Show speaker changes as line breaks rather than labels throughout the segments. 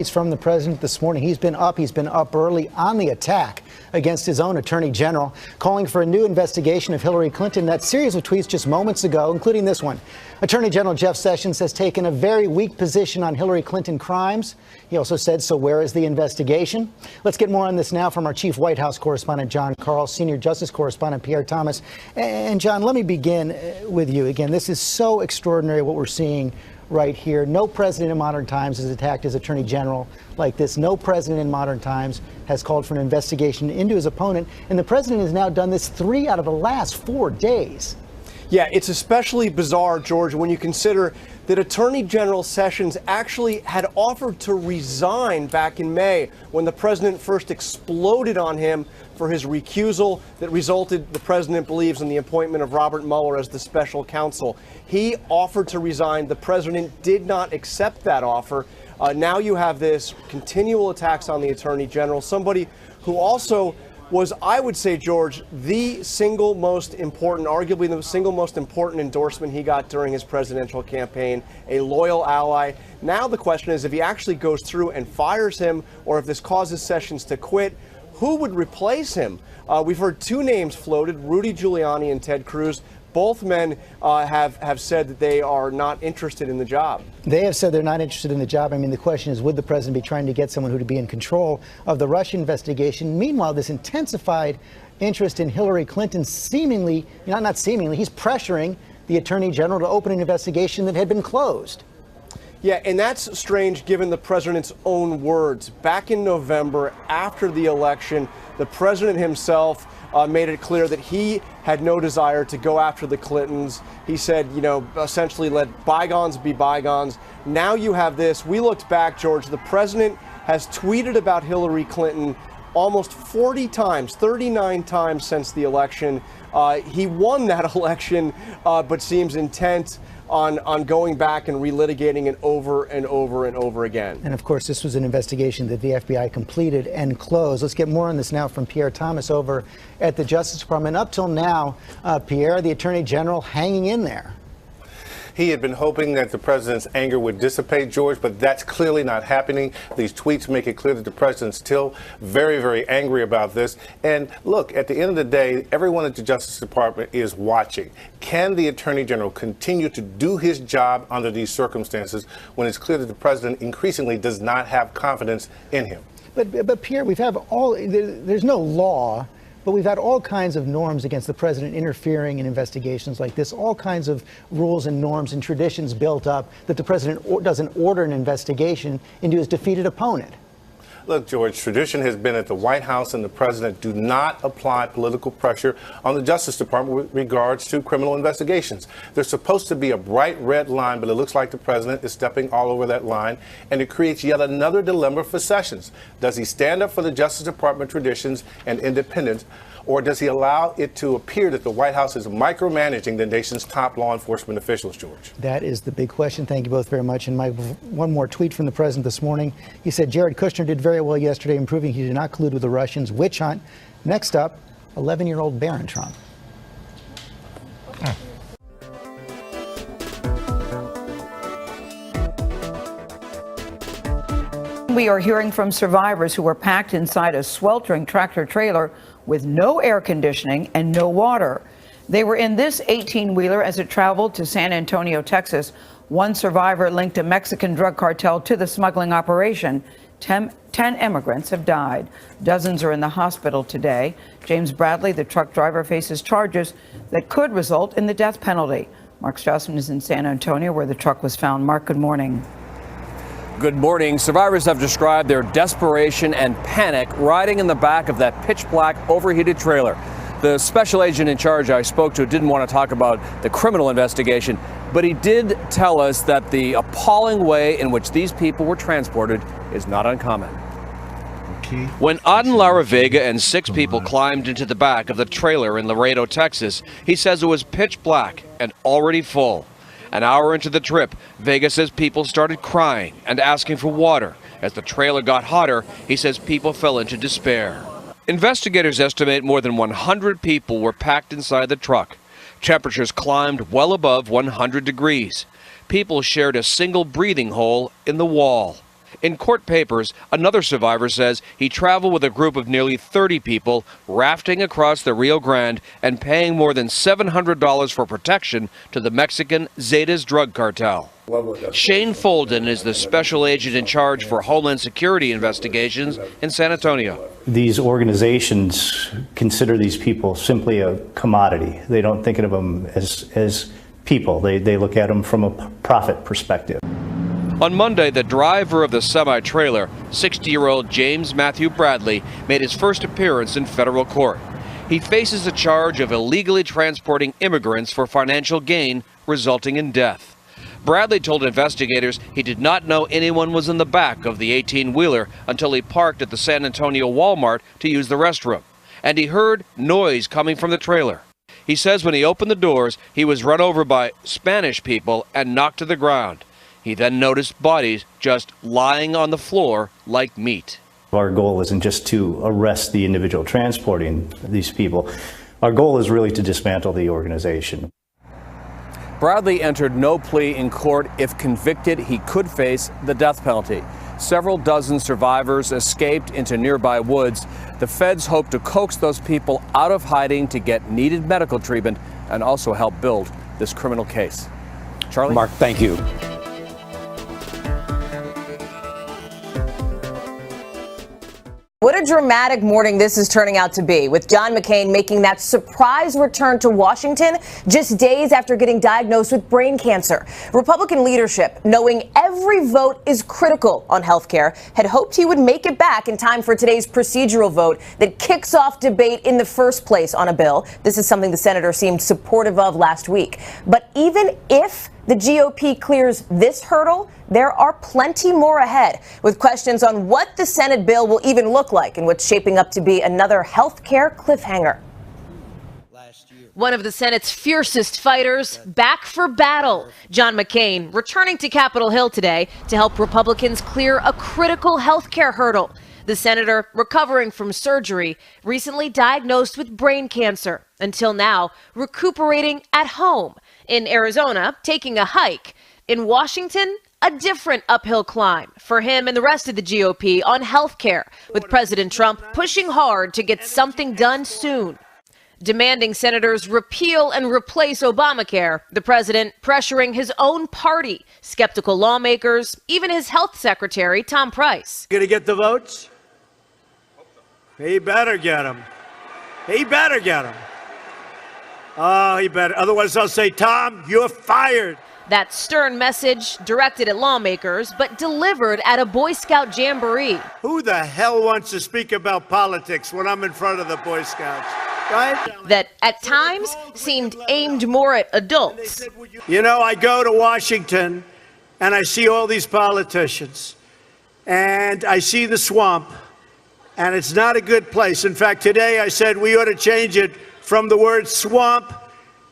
From the president this morning. He's been up early on the attack against his own attorney general, calling for a new investigation of Hillary Clinton. That series of tweets just moments ago, including this one. Attorney General Jeff Sessions has taken a very weak position on Hillary Clinton crimes. He also said, so where is the investigation? Let's get more on this now from our chief White House correspondent, John Karl, senior justice correspondent, Pierre Thomas. And John, let me begin with you. Again, this is so extraordinary what we're seeing right here. No president in modern times has attacked his attorney general like this. No president in modern times has called for an investigation into his opponent. And the president has now done this 3 out of the last 4 days.
Yeah, it's especially bizarre, George, when you consider that Attorney General Sessions actually had offered to resign back in May when the president first exploded on him for his recusal that resulted, the president believes, in the appointment of Robert Mueller as the special counsel. He offered to resign. The president did not accept that offer. Now you have this continual attacks on the attorney general, somebody who also was, I would say, George, the single most important, arguably the single most important endorsement he got during his presidential campaign, a loyal ally. Now the question is, if he actually goes through and fires him, or if this causes Sessions to quit, who would replace him? We've heard 2 names floated, Rudy Giuliani and Ted Cruz. Both men have said that they are not interested in the job.
They have said they're not interested in the job. I mean, the question is, would the president be trying to get someone who would be in control of the Russia investigation? Meanwhile, this intensified interest in Hillary Clinton seemingly, not seemingly, he's pressuring the attorney general to open an investigation that had been closed.
Yeah, and that's strange given the president's own words. Back in November, after the election, the president himself made it clear that he had no desire to go after the Clintons. He said, essentially let bygones be bygones. Now you have this. We looked back, George. The president has tweeted about Hillary Clinton almost 40 times, 39 times since the election. He won that election, but seems intent on going back and relitigating it over and over and over again.
And of course, this was an investigation that the FBI completed and closed. Let's get more on this now from Pierre Thomas over at the Justice Department. Up till now, Pierre, the Attorney General hanging in there.
He had been hoping that the president's anger would dissipate, George, but that's clearly not happening. These tweets make it clear that the president's still very, very angry about this. And look, at the end of the day, everyone at the Justice Department is watching. Can the Attorney General continue to do his job under these circumstances when it's clear that the president increasingly does not have confidence in him?
But Pierre, there's no law, but we've had all kinds of norms against the president interfering in investigations like this, all kinds of rules and norms and traditions built up that the president doesn't order an investigation into his defeated opponent.
Look, George, tradition has been that the White House and the president do not apply political pressure on the Justice Department with regards to criminal investigations. There's supposed to be a bright red line, but it looks like the president is stepping all over that line, and it creates yet another dilemma for Sessions. Does he stand up for the Justice Department traditions and independence, or does he allow it to appear that the White House is micromanaging the nation's top law enforcement officials, George?
That is the big question. Thank you both very much. And one more tweet from the president this morning. He said Jared Kushner did very well yesterday in proving he did not collude with the Russians. Witch hunt. Next up, 11-year-old Barron Trump.
We are hearing from survivors who were packed inside a sweltering tractor trailer with no air conditioning and no water. They were in this 18-wheeler as it traveled to San Antonio, Texas. One survivor linked a Mexican drug cartel to the smuggling operation. 10 immigrants have died. Dozens are in the hospital today. James Bradley, the truck driver, faces charges that could result in the death penalty. Mark Strassman is in San Antonio, where the truck was found. Mark, good morning.
Good morning. Survivors have described their desperation and panic riding in the back of that pitch-black, overheated trailer. The special agent in charge I spoke to didn't want to talk about the criminal investigation, but he did tell us that the appalling way in which these people were transported is not uncommon. When Aden Lara Vega and 6 people climbed into the back of the trailer in Laredo, Texas, he says it was pitch black and already full. An hour into the trip, Vega says people started crying and asking for water. As the trailer got hotter, he says people fell into despair. Investigators estimate more than 100 people were packed inside the truck. Temperatures climbed well above 100 degrees. People shared a single breathing hole in the wall. In court papers, another survivor says he traveled with a group of nearly 30 people rafting across the Rio Grande and paying more than $700 for protection to the Mexican Zetas drug cartel. Shane Folden is the special agent in charge for Homeland Security investigations in San Antonio.
These organizations consider these people simply a commodity. They don't think of them as people. They look at them from a profit perspective.
On Monday, the driver of the semi-trailer, 60-year-old James Matthew Bradley, made his first appearance in federal court. He faces a charge of illegally transporting immigrants for financial gain, resulting in death. Bradley told investigators he did not know anyone was in the back of the 18-wheeler until he parked at the San Antonio Walmart to use the restroom, and he heard noise coming from the trailer. He says when he opened the doors, he was run over by Spanish people and knocked to the ground. He then noticed bodies just lying on the floor like meat.
Our goal isn't just to arrest the individual transporting these people. Our goal is really to dismantle the organization.
Bradley entered no plea in court. If convicted, he could face the death penalty. Several dozen survivors escaped into nearby woods. The feds hope to coax those people out of hiding to get needed medical treatment and also help build this criminal case. Charlie?
Mark, thank you.
What a dramatic morning this is turning out to be, with John McCain making that surprise return to Washington just days after getting diagnosed with brain cancer. Republican leadership, knowing every vote is critical on health care, had hoped he would make it back in time for today's procedural vote that kicks off debate in the first place on a bill. This is something the senator seemed supportive of last week. But even if the GOP clears this hurdle, there are plenty more ahead, with questions on what the Senate bill will even look like and what's shaping up to be another health care cliffhanger.
One of the Senate's fiercest fighters back for battle. John McCain returning to Capitol Hill today to help Republicans clear a critical health care hurdle. The senator, recovering from surgery, recently diagnosed with brain cancer, until now recuperating at home. In Arizona, taking a hike. In Washington, a different uphill climb for him and the rest of the GOP on health care, with President Trump pushing hard to get something done soon. Demanding senators repeal and replace Obamacare, the president pressuring his own party, skeptical lawmakers, even his health secretary, Tom Price.
Going to get the votes? He better get them. He better get them. Oh, he better. Otherwise, I'll say, Tom, you're fired.
That stern message directed at lawmakers, but delivered at a Boy Scout jamboree.
Who the hell wants to speak about politics when I'm in front of the Boy Scouts, right?
That at times seemed aimed more at adults.
You know, I go to Washington and I see all these politicians and I see the swamp, and it's not a good place. In fact, today I said we ought to change it from the word swamp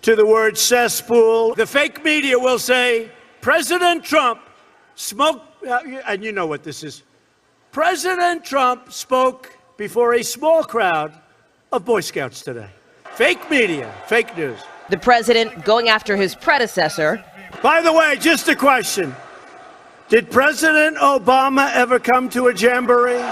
to the word cesspool. The fake media will say, President Trump spoke, and you know what this is. President Trump spoke before a small crowd of Boy Scouts today. Fake media, fake news.
The president going after his predecessor.
By the way, just a question. Did President Obama ever come to a jamboree?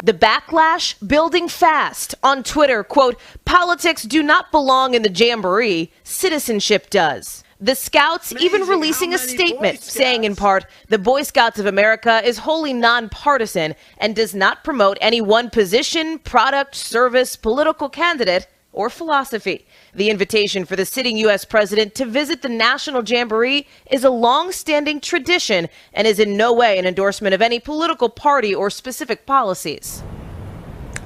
The backlash building fast. On Twitter, quote, politics do not belong in the jamboree, citizenship does. The Scouts even releasing a statement saying in part, the Boy Scouts of America is wholly nonpartisan and does not promote any one position, product, service, political candidate, or philosophy. The invitation for the sitting U.S. president to visit the National Jamboree is a long-standing tradition and is in no way an endorsement of any political party or specific policies.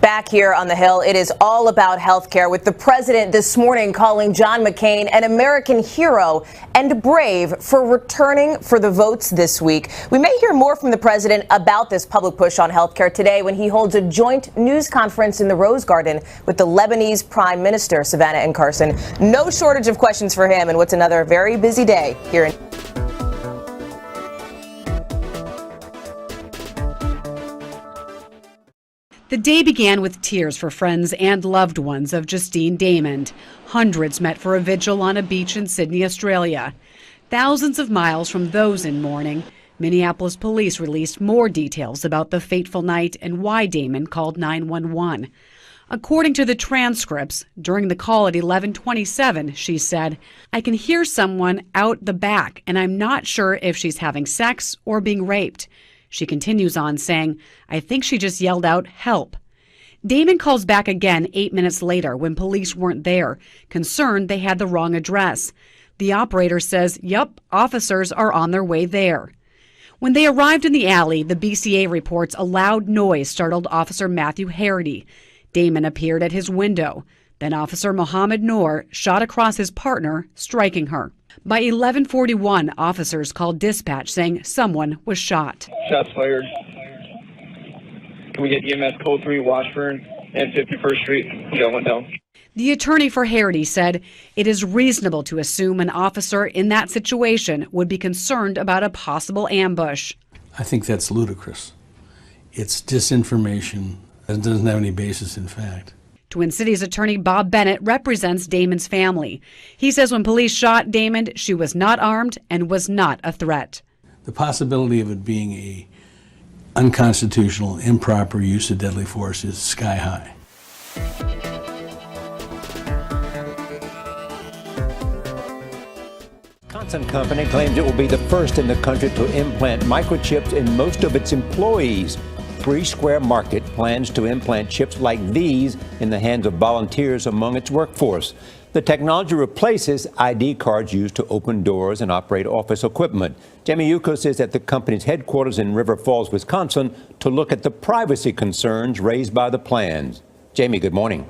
Back here on the Hill, it is all about health care, with the president this morning calling John McCain an American hero and brave for returning for the votes this week. We may hear more from the president about this public push on health care today when he holds a joint news conference in the Rose Garden with the Lebanese Prime Minister, Savannah and Carson. No shortage of questions for him and what's another very busy day here in
The day began with tears for friends and loved ones of Justine Damond. Hundreds met for a vigil on a beach in Sydney, Australia. Thousands of miles from those in mourning, Minneapolis police released more details about the fateful night and why Damond called 911. According to the transcripts, during the call at 11:27, she said, "I can hear someone out the back, and I'm not sure if she's having sex or being raped." She continues on saying, "I think she just yelled out, 'help.'" Damond calls back again 8 minutes later when police weren't there, concerned they had the wrong address. The operator says, "Yup, officers are on their way there." When they arrived in the alley, the BCA reports a loud noise startled Officer Matthew Harity. Damond appeared at his window. Then Officer Mohammed Noor shot across his partner, striking her. By 11:41, officers called dispatch saying someone was shot.
Shots fired. Can we get EMS code 3 Washburn and 51st Street? Got one down.
The attorney for Harity said it is reasonable to assume an officer in that situation would be concerned about a possible ambush.
I think that's ludicrous. It's disinformation that doesn't have any basis in fact.
Twin Cities attorney Bob Bennett represents Damond's family. He says when police shot Damond, she was not armed and was not a threat.
The possibility of it being a unconstitutional, improper use of deadly force is sky high.
Company claims it will be the first in the country to implant microchips in most of its employees. 3 Square Market plans to implant chips like these in the hands of volunteers among its workforce. The technology replaces ID cards used to open doors and operate office equipment. Jamie Yukos is at the company's headquarters in River Falls, Wisconsin, to look at the privacy concerns raised by the plans. Jamie, good morning.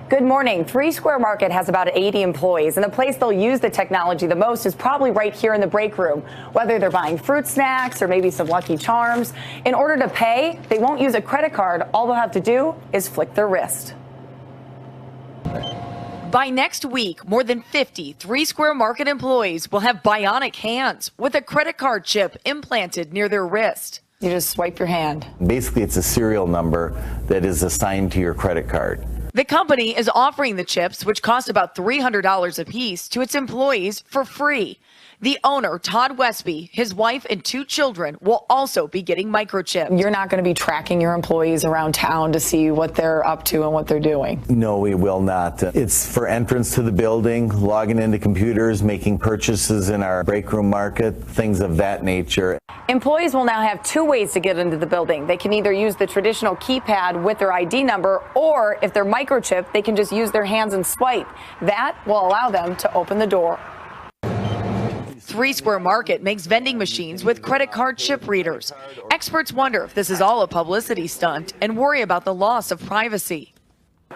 Good morning. 3 Square Market has about 80 employees, and the place they'll use the technology the most is probably right here in the break room, whether they're buying fruit snacks or maybe some Lucky Charms. In order to pay, they won't use a credit card. All they'll have to do is flick their wrist.
By next week, more than 50 3 Square Market employees will have bionic hands with a credit card chip implanted near their wrist.
You just swipe your hand.
Basically, it's a serial number that is assigned to your credit card.
The company is offering the chips, which cost about $300 a piece, to its employees for free. The owner, Todd Westby, his wife and 2 children will also be getting microchips.
You're not going to be tracking your employees around town to see what they're up to and what they're doing.
No, we will not. It's for entrance to the building, logging into computers, making purchases in our break room market, things of that nature.
Employees will now have 2 ways to get into the building. They can either use the traditional keypad with their ID number, or if they're microchipped, they can just use their hands and swipe. That will allow them to open the door.
3 Square Market makes vending machines with credit card chip readers. Experts wonder if this is all a publicity stunt and worry about the loss of privacy.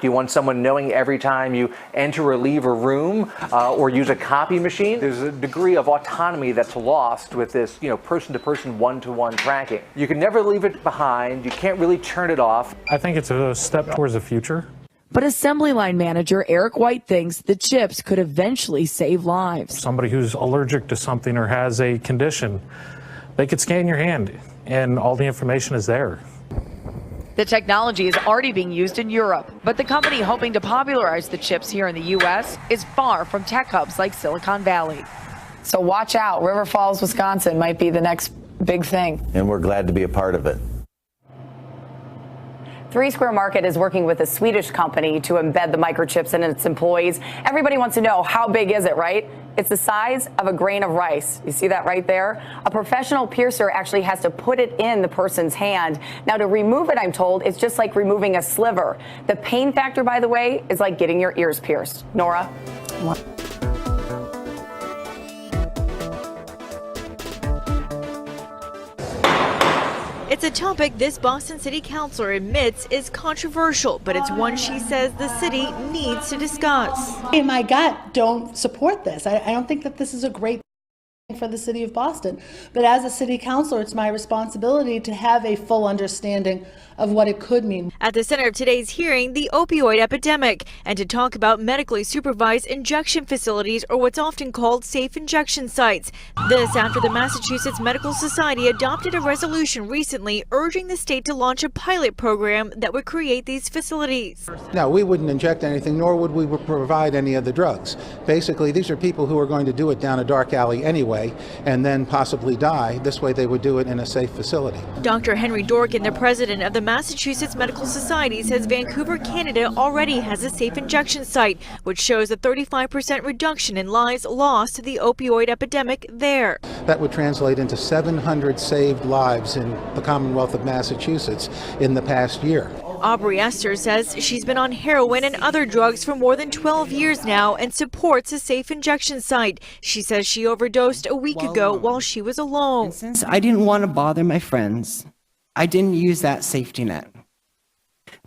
Do you want someone knowing every time you enter or leave a room or use a copy machine? There's a degree of autonomy that's lost with this, person-to-person, one-to-one tracking. You can never leave it behind. You can't really turn it off.
I think it's a step towards the future.
But assembly line manager Eric White thinks the chips could eventually save lives.
Somebody who's allergic to something or has a condition, they could scan your hand and all the information is there.
The technology is already being used in Europe, but the company hoping to popularize the chips here in the U.S. is far from tech hubs like Silicon Valley.
So watch out. River Falls, Wisconsin might be the next big thing.
And we're glad to be a part of it.
3 Square Market is working with a Swedish company to embed the microchips in its employees. Everybody wants to know, how big is it, right? It's the size of a grain of rice. You see that right there? A professional piercer actually has to put it in the person's hand. Now, to remove it, I'm told, it's just like removing a sliver. The pain factor, by the way, is like getting your ears pierced. Nora?
It's a topic this Boston City Councilor admits is controversial, but it's one she says the city needs to discuss.
In my gut, don't support this. I don't think that this is a great thing for the city of Boston. But as a city councilor, it's my responsibility to have a full understanding of what it could mean.
At the center of today's hearing, the opioid epidemic, and to talk about medically supervised injection facilities, or what's often called safe injection sites. This after the Massachusetts Medical Society adopted a resolution recently urging the state to launch a pilot program that would create these facilities.
No, we wouldn't inject anything, nor would we provide any of the drugs. Basically, these are people who are going to do it down a dark alley anyway. away and then possibly die. This way they would do it in a safe facility.
Dr. Henry Dorkin, the president of the Massachusetts Medical Society, says Vancouver, Canada already has a safe injection site, which shows a 35% reduction in lives lost to the opioid epidemic there.
That would translate into 700 saved lives in the Commonwealth of Massachusetts in the past year.
Aubrey Esther says she's been on heroin and other drugs for more than 12 years now and supports a safe injection site. She says she overdosed a week ago while she was alone.
Since I didn't want to bother my friends, I didn't use that safety net.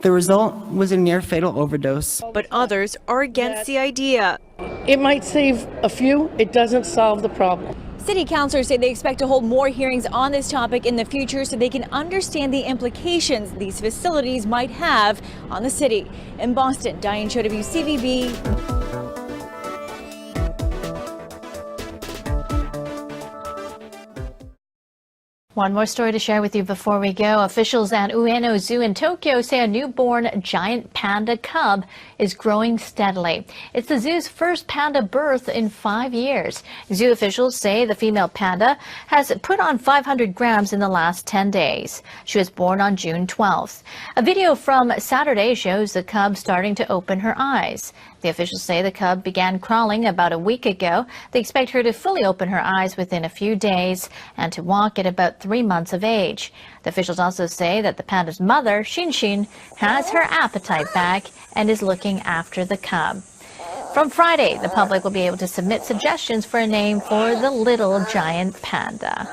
The result was a near-fatal overdose.
But others are against the idea.
It might save a few, it doesn't solve the problem.
City councilors say they expect to hold more hearings on this topic in the future so they can understand the implications these facilities might have on the city. In Boston, Diane Cho, WCVB. One more story to share with you before we go. Officials at Ueno Zoo in Tokyo say a newborn giant panda cub is growing steadily. It's the zoo's first panda birth in 5 years. Zoo officials say the female panda has put on 500 grams in the last 10 days. She was born on June 12th. A video from Saturday shows the cub starting to open her eyes. The officials say the cub began crawling about a week ago. They expect her to fully open her eyes within a few days and to walk at about 3 months of age. The officials also say that the panda's mother, Shinshin, has her appetite back and is looking after the cub. From Friday, the public will be able to submit suggestions for a name for the little giant panda.